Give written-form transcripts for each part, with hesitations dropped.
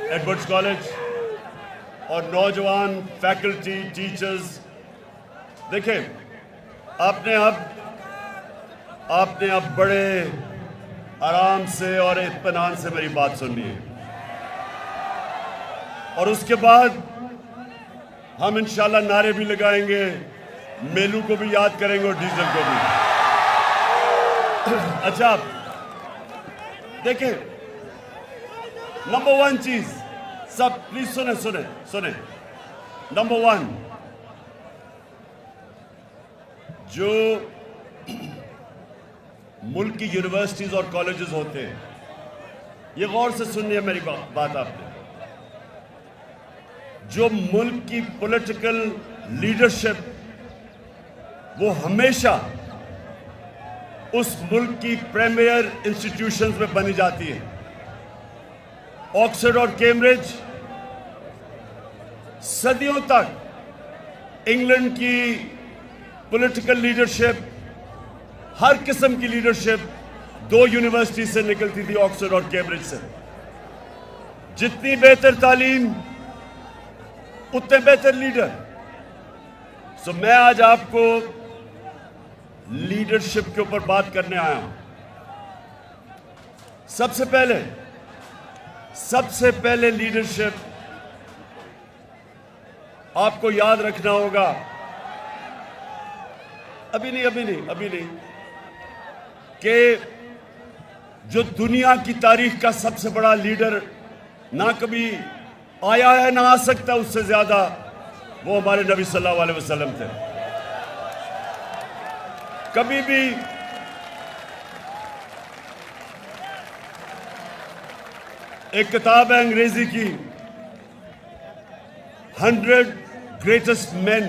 Edwards college और नौजवान faculty teachers, देखें आपने अब बड़े आराम से और इत्मीनान से मेरी बात सुननी है और उसके बाद हम इंशाल्लाह नारे भी लगाएंगे, मेलू को भी याद करेंगे और डीजल को भी। अच्छा देखें, नंबर 1 चीज, सब प्लीज सुने। नंबर 1, जो मुल्क की यूनिवर्सिटीज और कॉलेजेस होते हैं, ये गौर से सुननी है मेरी बात आपने। जो मुल्क की पॉलिटिकल लीडरशिप वो हमेशा उस मुल्क की प्रीमियर इंस्टीट्यूशंस में बनी जाती है। ऑक्सफोर्ड और कैम्ब्रिज सदियों तक इंग्लैंड की पॉलिटिकल लीडरशिप, हर किस्म की लीडरशिप 2 यूनिवर्सिटी से निकलती थी, ऑक्सफोर्ड और कैम्ब्रिज से। जितनी बेहतर तालीम उतने बेहतर लीडर। सो मैं आज आपको लीडरशिप के ऊपर बात करने आया हूं। सबसे पहले लीडरशिप आपको याद रखना होगा, अभी नहीं, कि जो दुनिया की तारीख का सबसे बड़ा लीडर ना कभी आया है ना आ सकता उससे ज्यादा, वो हमारे नबी सल्लल्लाहु अलैहि वसल्लम थे। कभी भी एक किताब है अंग्रेजी की, 100 ग्रेटेस्ट मैन।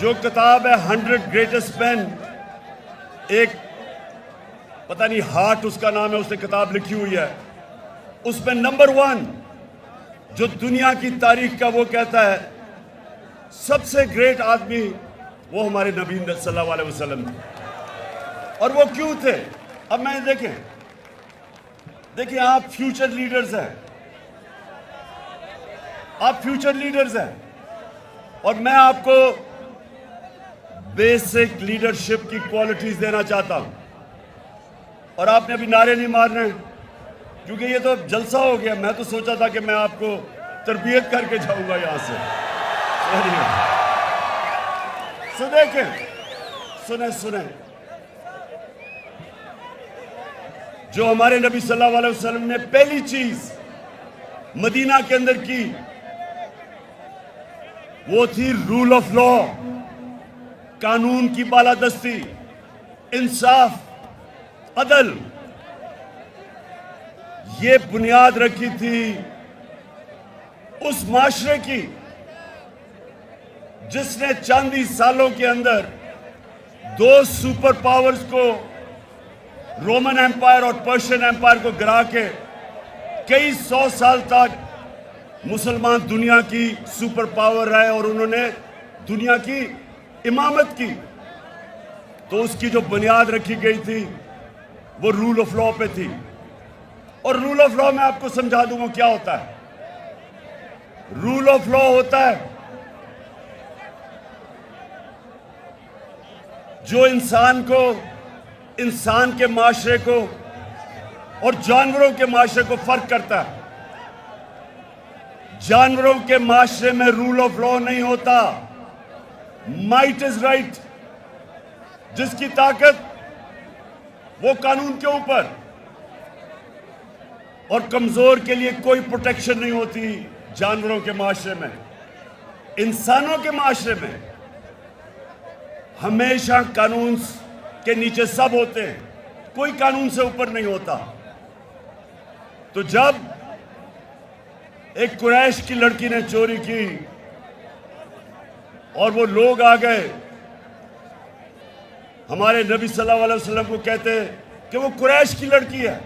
जो किताब है 100 ग्रेटेस्ट मैन, एक पता नहीं हार्ट उसका नाम है, उसने किताब लिखी हुई है। उसमें नंबर 1 जो दुनिया की तारीख का, वो कहता है सबसे ग्रेट आदमी वो हमारे नबी सल्लल्लाहु अलैहि वसल्लम थे। और वो क्यों थे? अब मैं देखिए आप फ्यूचर लीडर्स हैं, और मैं आपको बेसिक लीडरशिप की क्वालिटीज देना चाहता हूं। और आपने अभी नारे नहीं मारने, क्योंकि ये तो जलसा हो गया। मैं तो सोचा था कि मैं आपको तरबियत करके जाऊंगा यहां से। सो देखें, सुने जो हमारे नबी सल्लल्लाहु अलैहि वसल्लम ने पहली चीज मदीना के अंदर की, वो थी रूल ऑफ लॉ, कानून की बालादस्ती, इंसाफ, अदल। ये बुनियाद रखी थी उस माशरे की जिसने चंद ही सालों के अंदर 2 सुपर पावर्स को, रोमन एम्पायर और पर्शियन एम्पायर को गिरा के कई 100 साल तक मुसलमान दुनिया की सुपर पावर रहे और उन्होंने दुनिया की इमामत की। तो उसकी जो बुनियाद रखी गई थी वो रूल ऑफ लॉ पे थी। और रूल ऑफ लॉ मैं आपको समझा दूंगा क्या होता है। रूल ऑफ लॉ होता है जो इंसान के माशरे को और जानवरों के माशरे को फर्क करता है। जानवरों के माशरे में रूल ऑफ लॉ नहीं होता, माइट इज राइट। जिसकी ताकत वो कानून के ऊपर, और कमजोर के लिए कोई प्रोटेक्शन नहीं होती। जानवरों के माशरे में, इंसानों के माशरे में हमेशा कानून के नीचे सब होते हैं, कोई कानून से ऊपर नहीं होता। तो जब एक कुरैश की लड़की ने चोरी की और वो लोग आ गए हमारे नबी सल्लल्लाहु अलैहि वसल्लम को, कहते कि वो कुरैश की लड़की है,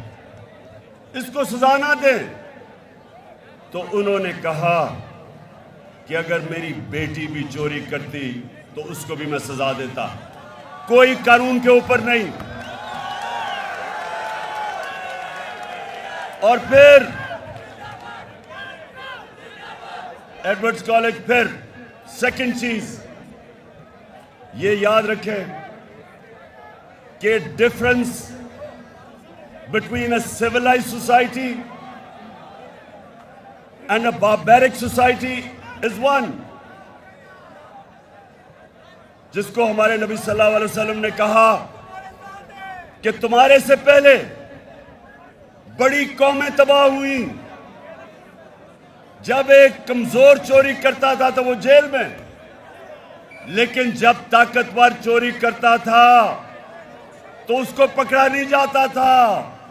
इसको सजा ना दें, तो उन्होंने कहा कि अगर मेरी बेटी भी चोरी करती तो उसको भी मैं सजा देता, कोई कानून के ऊपर नहीं। और फिर एडवर्ड्स कॉलेज। फिर सेकंड चीज ये याद रखें कि difference between a civilized society and a barbaric society is one, जिसको हमारे नबी सल्लल्लाहु अलैहि वसल्लम ने कहा कि तुम्हारे से पहले बड़ी कौमें तबाह हुई। जब एक कमजोर चोरी करता था तो वो जेल में, लेकिन जब ताकतवर चोरी करता था तो उसको पकड़ा नहीं जाता था,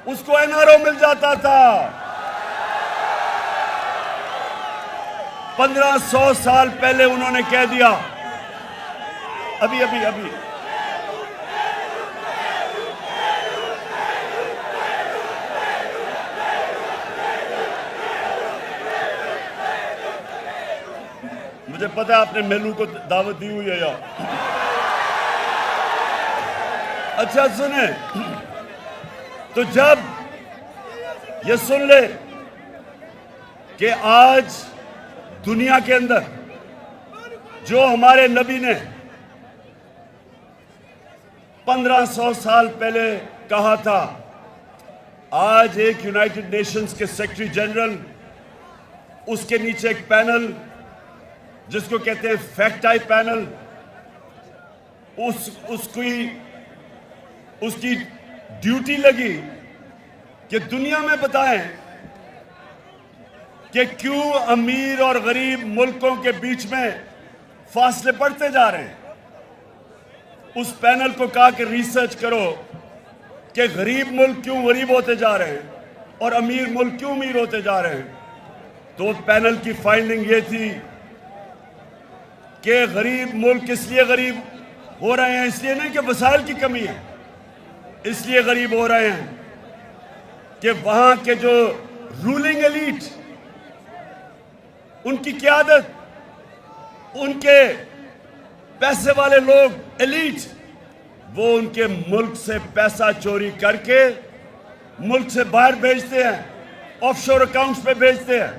उसको एनआरओ मिल जाता था। 1500 साल पहले उन्होंने कह दिया। अभी अभी अभी मुझे पता है आपने मेलू को दावत दी हुई है यार। अच्छा सुने, तो जब ये सुन ले कि आज दुनिया के अंदर जो हमारे नबी ने 1500 साल पहले कहा था, आज एक यूनाइटेड नेशंस के सेक्रेटरी जनरल, उसके नीचे एक पैनल जिसको कहते हैं फैक्ट आई पैनल, उसकी ड्यूटी लगी कि दुनिया में बताएं कि क्यों अमीर और गरीब मुल्कों के बीच में फासले बढ़ते जा रहे हैं। उस पैनल को कहा कि रिसर्च करो कि गरीब मुल्क क्यों गरीब होते जा रहे हैं और अमीर मुल्क क्यों अमीर होते जा रहे हैं। तो पैनल की फाइंडिंग ये थी कि गरीब मुल्क इसलिए गरीब हो रहे हैं, इसलिए नहीं कि वसाइल की कमी है, इसलिए गरीब हो रहे हैं कि वहां के जो रूलिंग एलीट, उनकी क़यादत, उनके पैसे वाले लोग एलीट, वो उनके मुल्क से पैसा चोरी करके मुल्क से बाहर भेजते हैं, ऑफशोर अकाउंट्स पे भेजते हैं,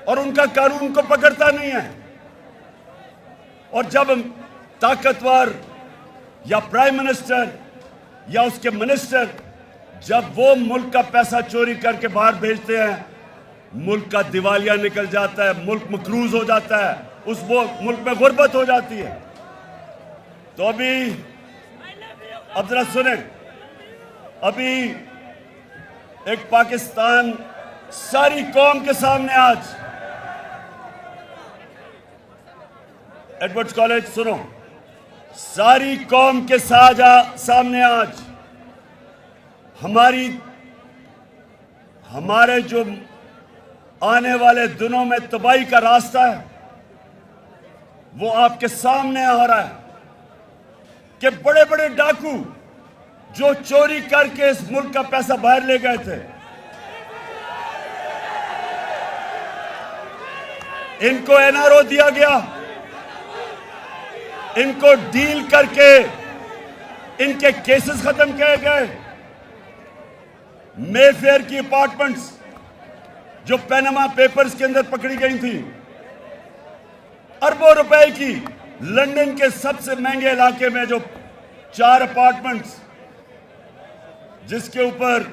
और उनका कानून उनको पकड़ता नहीं है। और जब ताकतवर या प्राइम मिनिस्टर या उसके मिनिस्टर जब वो मुल्क का पैसा चोरी करके बाहर भेजते हैं, मुल्क का दिवालिया निकल जाता है, मुल्क मकरूज हो जाता है, उस वो मुल्क में गुर्बत हो जाती है। तो अभी अब जरा सुने, अभी एक पाकिस्तान सारी कौम के सामने आज, एडवर्ड्स कॉलेज सुनो, सारी कौम के सामने आज हमारे जो आने वाले दिनों में तबाही का रास्ता है वो आपके सामने आ रहा है कि बड़े बड़े डाकू जो चोरी करके इस मुल्क का पैसा बाहर ले गए थे, इनको एनआरओ दिया गया, इनको डील करके इनके केसेस खत्म किए गए। मेफेयर की अपार्टमेंट्स जो पैनामा पेपर्स के अंदर पकड़ी गई थी, अरबों रुपए की, लंदन के सबसे महंगे इलाके में जो 4 अपार्टमेंट्स, जिसके ऊपर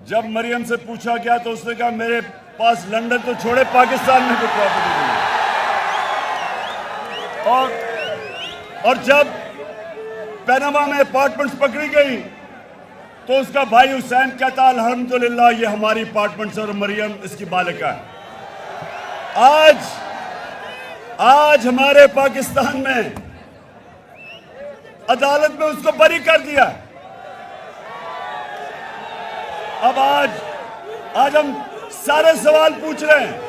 जब मरियम से पूछा गया तो उसने कहा मेरे पास लंदन तो छोड़े पाकिस्तान में कोई प्रॉपर्टी नहीं। और जब पैनामा में अपार्टमेंट्स पकड़ी गई तो उसका भाई हुसैन कहता अल्हम्दुलिल्लाह ये हमारी अपार्टमेंट्स और मरियम इसकी मालिका है। आज हमारे पाकिस्तान में अदालत में उसको बरी कर दिया। अब आज हम सारे सवाल पूछ रहे हैं,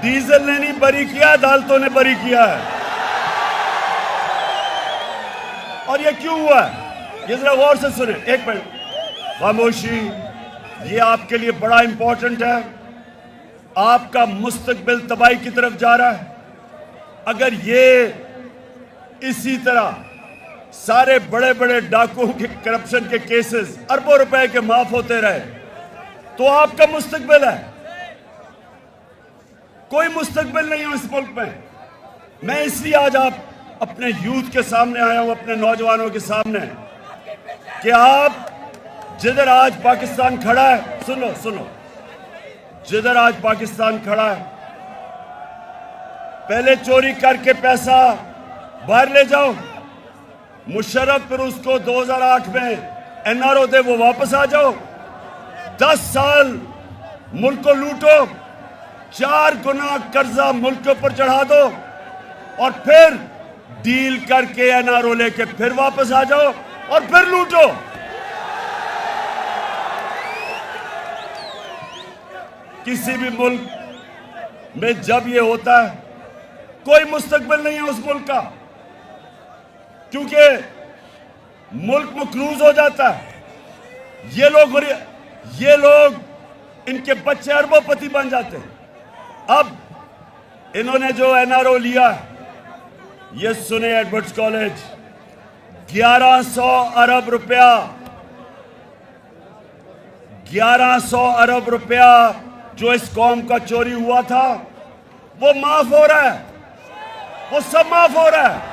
डीजल ने नहीं बरी किया, अदालतों ने बरी किया है। और ये क्यों हुआ है, ये जरा गौर से सुने। एक मिनट खामोशी, ये आपके लिए बड़ा इंपॉर्टेंट है। आपका मुस्तकबिल तबाही की तरफ जा रहा है। अगर ये इसी तरह सारे बड़े बड़े डाकुओं के करप्शन के केसेस अरबों रुपए के माफ होते रहे तो आपका मुस्तकबिल है। कोई मुस्तकबिल नहीं है इस मुल्क में। मैं इसलिए आज आप अपने यूथ के सामने आया हूं, अपने नौजवानों के सामने, कि आप जिधर आज पाकिस्तान खड़ा है, सुनो, जिधर आज पाकिस्तान खड़ा है, पहले चोरी करके पैसा बाहर ले जाओ। मुशर्रफ फिर उसको 2008 में एनआरओ दे, वो वापस आ जाओ। 10 साल मुल्क को लूटो, 4 गुना कर्जा मुल्क के ऊपर चढ़ा दो और फिर डील करके एनआरओ लेके फिर वापस आ जाओ और फिर लूटो। किसी भी मुल्क में जब ये होता है, कोई मुस्तकबिल नहीं है उस मुल्क का, क्योंकि मुल्क मकरूज हो जाता है। ये लोग इनके बच्चे अरबोपति बन जाते हैं। अब इन्होंने जो एनआरओ लिया, ये सुने एडवर्ड्स कॉलेज, 1100 अरब रुपया, 1100 अरब रुपया जो इस कौम का चोरी हुआ था, वो माफ हो रहा है, वो सब माफ हो रहा है।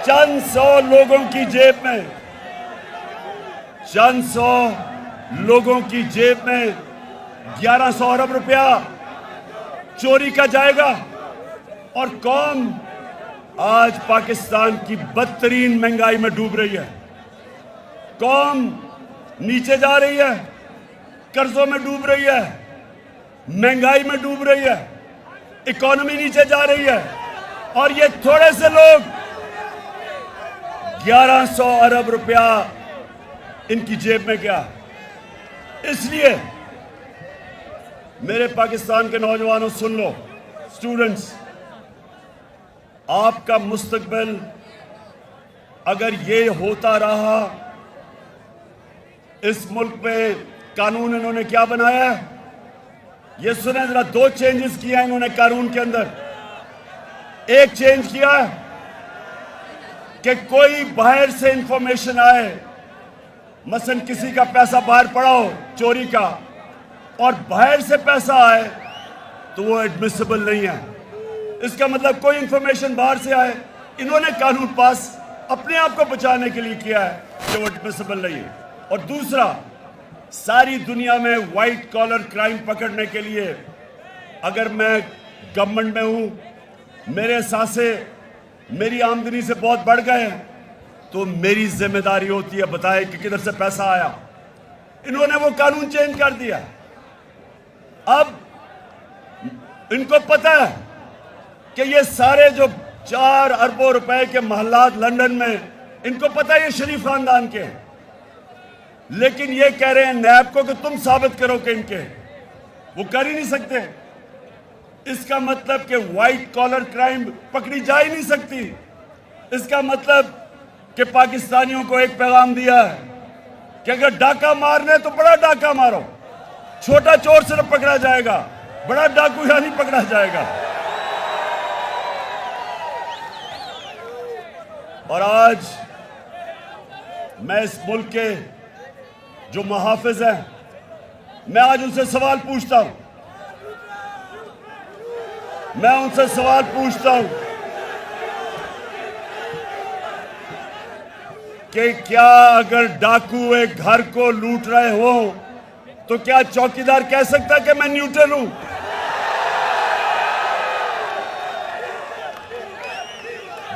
चंद सौ लोगों की जेब में, चंद सौ लोगों की जेब में 1100 अरब रुपया चोरी का जाएगा और कौम आज पाकिस्तान की बदतरीन महंगाई में डूब रही है। कौम नीचे जा रही है, कर्जों में डूब रही है, महंगाई में डूब रही है, इकोनॉमी नीचे जा रही है और ये थोड़े से लोग 1100 अरब रुपया इनकी जेब में गया। इसलिए मेरे पाकिस्तान के नौजवानों, सुन लो, स्टूडेंट्स, आपका मुस्तकबिल अगर ये होता रहा, इस मुल्क में कानून इन्होंने क्या बनाया है, ये सुने जरा। 2 चेंजेस किया है इन्होंने कानून के अंदर। एक चेंज किया है कि कोई बाहर से इंफॉर्मेशन आए, मसलन किसी का पैसा बाहर पड़ा हो चोरी का और बाहर से पैसा आए, तो वो एडमिसिबल नहीं है। इसका मतलब कोई इंफॉर्मेशन बाहर से आए, इन्होंने कानून पास अपने आप को बचाने के लिए किया है कि वो एडमिसिबल नहीं है। और दूसरा, सारी दुनिया में व्हाइट कॉलर क्राइम पकड़ने के लिए अगर मैं गवर्नमेंट में हूं, मेरे सासे मेरी आमदनी से बहुत बढ़ गए, तो मेरी जिम्मेदारी होती है बताए कि किधर से पैसा आया। इन्होंने वो कानून चेंज कर दिया। अब इनको पता है कि ये सारे जो 4 अरबों रुपए के महल्लात लंदन में, इनको पता है ये शरीफ खानदान के हैं, लेकिन ये कह रहे हैं नैब को कि तुम साबित करो कि इनके, वो कर ही नहीं सकते। इसका मतलब कि व्हाइट कॉलर क्राइम पकड़ी जा ही नहीं सकती। इसका मतलब कि पाकिस्तानियों को एक पैगाम दिया है कि अगर डाका मारना है तो बड़ा डाका मारो, छोटा चोर सिर्फ पकड़ा जाएगा, बड़ा डाकू या नहीं पकड़ा जाएगा। और आज मैं इस मुल्क के जो मुहाफिज हैं, मैं आज उनसे सवाल पूछता हूं, कि क्या अगर डाकू एक घर को लूट रहे हो तो क्या चौकीदार कह सकता कि मैं न्यूट्रल हूं?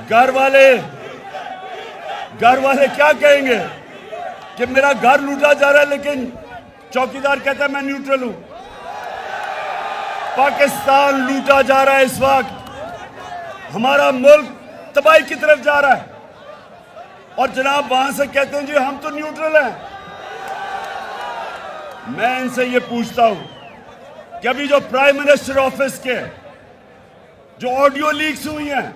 घर वाले क्या कहेंगे कि मेरा घर लूटा जा रहा है लेकिन चौकीदार कहता है मैं न्यूट्रल हूं। पाकिस्तान लूटा जा रहा है इस वक्त, हमारा मुल्क तबाही की तरफ जा रहा है और जनाब वहां से कहते हैं जी हम तो न्यूट्रल हैं। मैं इनसे ये पूछता हूं कि अभी जो प्राइम मिनिस्टर ऑफिस के जो ऑडियो लीक्स हुई हैं,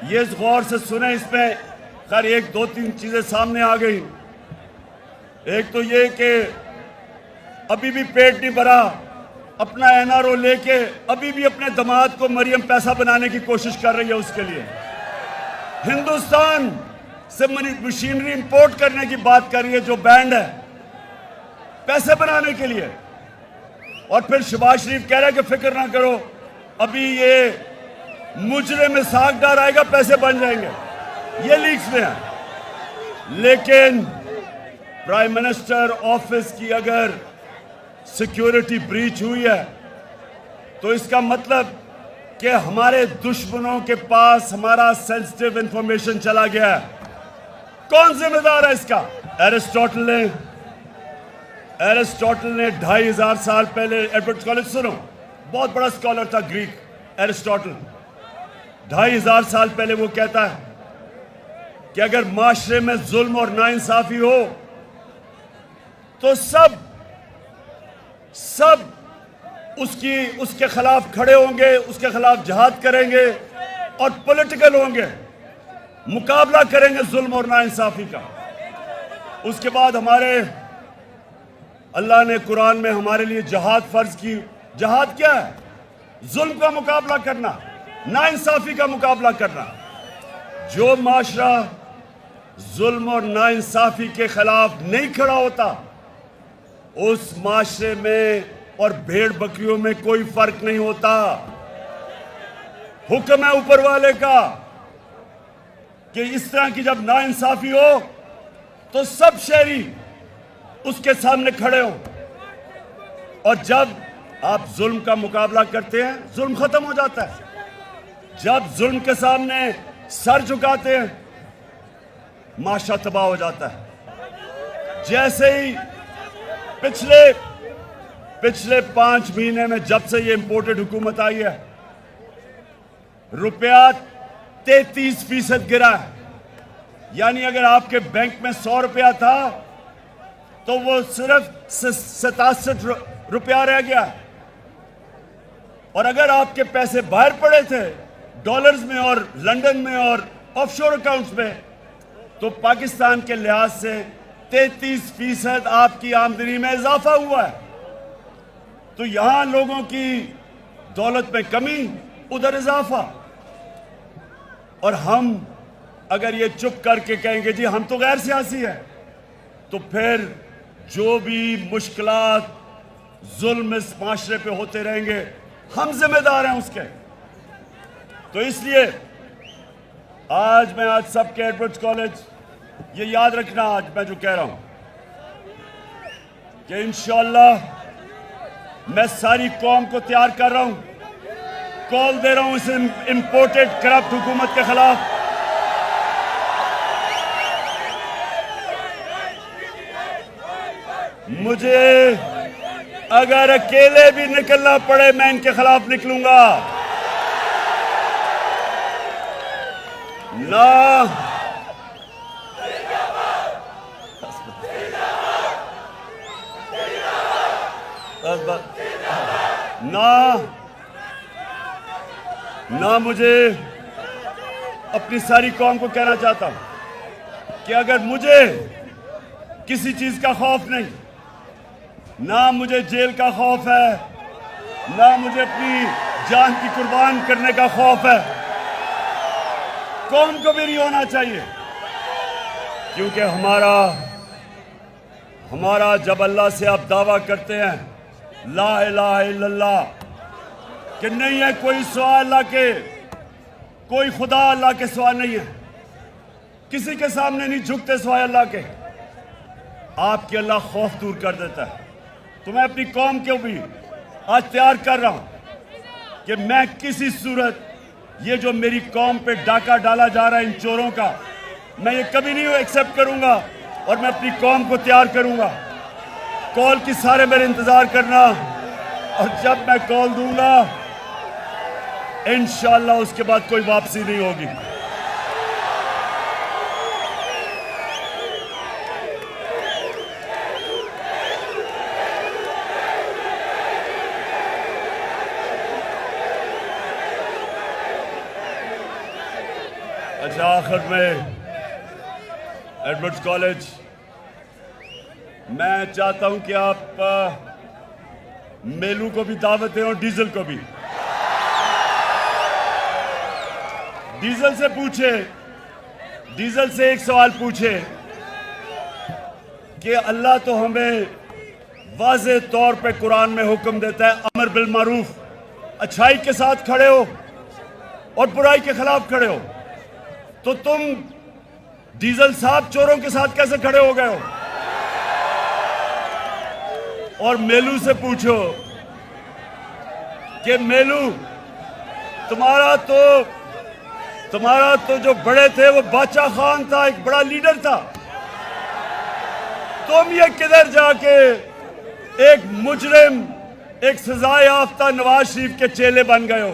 ये गौर से सुने, इसमें खैर एक दो तीन चीजें सामने आ गई। एक तो ये कि अभी भी पेट नहीं भरा, अपना एनआरओ लेके अभी भी अपने दामाद को मरियम पैसा बनाने की कोशिश कर रही है। उसके लिए हिंदुस्तान से मशीनरी इंपोर्ट करने की बात कर रही है, जो बैंड है, पैसे बनाने के लिए। और फिर शहबाज शरीफ कह रहा है कि फिक्र ना करो, अभी ये मुजरे में साग डाल आएगा, पैसे बन जाएंगे। ये लीक्स में है। लेकिन प्राइम मिनिस्टर ऑफिस की अगर सिक्योरिटी ब्रीच हुई है तो इसका मतलब कि हमारे दुश्मनों के पास हमारा सेंसिटिव इंफॉर्मेशन चला गया है। कौन जिम्मेदार है इसका? एरिस्टोटल ने 2500 साल पहले, एडवर्ड कॉलेज सुनो, बहुत बड़ा स्कॉलर था ग्रीक, एरिस्टोटल। 2500 साल पहले वो कहता है कि अगर माशरे में जुल्म और नाइंसाफी हो तो सब उसके खिलाफ खड़े होंगे, उसके खिलाफ जिहाद करेंगे और पॉलिटिकल होंगे, मुकाबला करेंगे जुल्म और नाइंसाफी का। उसके बाद हमारे अल्लाह ने कुरान में हमारे लिए जिहाद फर्ज की। जिहाद क्या है? जुल्म का मुकाबला करना, नाइंसाफी का मुकाबला करना। जो माशरा जुल्म और नाइंसाफी के खिलाफ नहीं खड़ा होता, उस माशरे में और भेड़ बकरियों में कोई फर्क नहीं होता। हुक्म है ऊपर वाले का कि इस तरह की जब नाइंसाफी हो तो सब शहरी उसके सामने खड़े हो, और जब आप जुल्म का मुकाबला करते हैं, जुल्म खत्म हो जाता है। जब जुल्म के सामने सर झुकाते हैं, माशरा तबाह हो जाता है। जैसे ही पिछले 5 महीने में जब से ये इंपोर्टेड हुकूमत आई है, रुपया 33% गिरा है। यानी अगर आपके बैंक में 100 रुपया था तो वो सिर्फ 67 रुपया रह गया। और अगर आपके पैसे बाहर पड़े थे डॉलर्स में और लंदन में और ऑफशोर अकाउंट्स में, तो पाकिस्तान के लिहाज से 33% आपकी आमदनी में इजाफा हुआ है। तो यहां लोगों की दौलत में कमी, उधर इजाफा। और हम अगर ये चुप करके कहेंगे जी हम तो गैर सियासी है, तो फिर जो भी मुश्किलात जुल्म इस माशरे पे होते रहेंगे, हम जिम्मेदार हैं उसके। तो इसलिए आज सबके एडवर्ड्स कॉलेज, ये याद रखना आज मैं जो कह रहा हूं कि इंशाअल्लाह मैं सारी कौम को तैयार कर रहा हूं, कॉल दे रहा हूं इस इंपोर्टेड करप्ट हुकूमत के खिलाफ। मुझे अगर अकेले भी निकलना पड़े, मैं इनके खिलाफ निकलूंगा। ना मुझे अपनी सारी कौम को कहना चाहता हूं कि अगर मुझे किसी चीज का खौफ नहीं, ना मुझे जेल का खौफ है, ना मुझे अपनी जान की कुर्बान करने का खौफ है, कौम को भी नहीं होना चाहिए। क्योंकि हमारा जब अल्लाह से आप दावा करते हैं ला इलाहा इल्लल्लाह, कि नहीं है कोई सिवा अल्लाह के, कोई खुदा अल्लाह के सिवा नहीं है, किसी के सामने नहीं झुकते सिवाय अल्लाह के, आपके अल्लाह खौफ दूर कर देता है। तो मैं अपनी कौम को भी आज तैयार कर रहा हूं कि मैं किसी सूरत ये जो मेरी कौम पे डाका डाला जा रहा है इन चोरों का, मैं ये कभी नहीं एक्सेप्ट करूंगा। और मैं अपनी कौम को तैयार करूंगा। कॉल की सारे मेरे इंतजार करना, और जब मैं कॉल दूंगा इंशाअल्लाह उसके बाद कोई वापसी नहीं होगी। अच्छा, आखिर में एडवर्ड्स कॉलेज, मैं चाहता हूं कि आप मेलू को भी दावत दें और डीजल को भी। डीजल से पूछे, डीजल से एक सवाल पूछे कि अल्लाह तो हमें वाज़े तौर पे कुरान में हुक्म देता है अमर बिल मारूफ, अच्छाई के साथ खड़े हो और बुराई के खिलाफ खड़े हो, तो तुम डीजल साहब चोरों के साथ कैसे खड़े हो गए हो? और मेलू से पूछो कि मेलू तुम्हारा तो जो बड़े थे वो बादशाह खान था, एक बड़ा लीडर था, तुम ये किधर जाके एक मुजरिम, एक सजा याफ्ता नवाज शरीफ के चेले बन गए हो?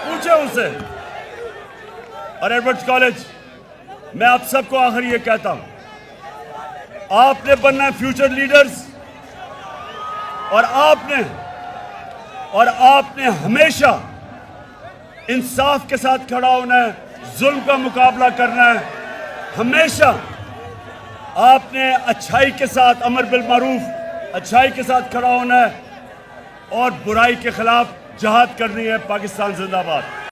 पूछे उनसे। और एडवर्ड्स कॉलेज, मैं आप सबको आखिर ये कहता हूं, आपने बनना है फ्यूचर लीडर्स, और आपने हमेशा इंसाफ के साथ खड़ा होना है, जुल्म का मुकाबला करना है, हमेशा आपने अच्छाई के साथ, अमर बिल मारूफ, अच्छाई के साथ खड़ा होना है और बुराई के खिलाफ जहाद करनी है। पाकिस्तान जिंदाबाद।